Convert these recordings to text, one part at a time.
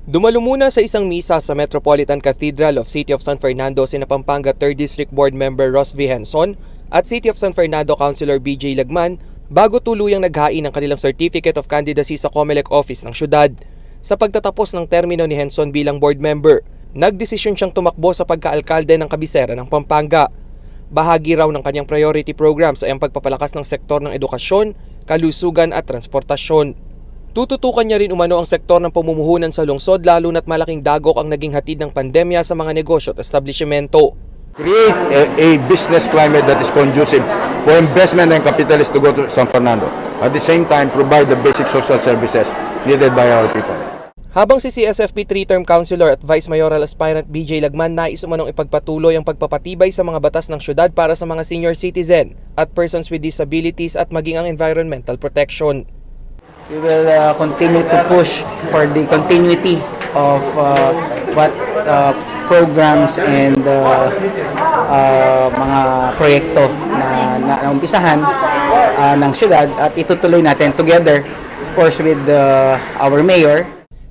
Dumalo muna sa isang misa sa Metropolitan Cathedral of City of San Fernando sina Pampanga 3rd District Board Member Ross V. Henson at City of San Fernando Councilor BJ Lagman bago tuluyang naghain ng kanilang Certificate of Candidacy sa COMELEC Office ng syudad. Sa pagtatapos ng termino ni Henson bilang board member, nagdesisyon siyang tumakbo sa pagkaalkalde ng kabisera ng Pampanga. Bahagi raw ng kanyang priority programs ay ang pagpapalakas ng sektor ng edukasyon, kalusugan at transportasyon. Tututukan niya rin umano ang sektor ng pamumuhunan sa lungsod lalo na't malaking dagok ang naging hatid ng pandemya sa mga negosyo at establishmento. Create a business climate that is conducive for investment and capitalists to go to San Fernando. At the same time, provide the basic social services needed by our people. Habang si CSFP 3-term councilor at vice mayoral aspirant BJ Lagman nais umanong ipagpatuloy ang pagpapatibay sa mga batas ng syudad para sa mga senior citizen at persons with disabilities at maging ang environmental protection. We will continue to push for the continuity of what programs and mga proyekto na naumpisahan ng syudad at itutuloy natin together, of course, with our mayor.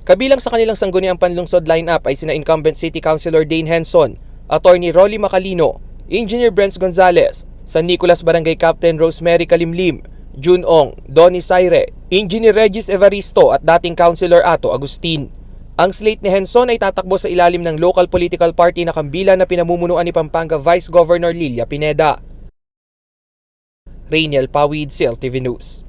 Kabilang sa kanilang sangguniang panlungsod lineup ay sina incumbent City Councilor Dane Henson, Attorney Rolly Macalino, Engineer Brents Gonzales, San Nicolas Barangay Captain Rosemary Kalimlim, June Ong, Donnie Saire, Engineer Regis Evaristo at dating Councilor Ato Agustin. Ang slate ni Henson ay tatakbo sa ilalim ng local political party na kambila na pinamumunuan ni Pampanga Vice Governor Lilia Pineda. Rainiel Pawid, CLTV News.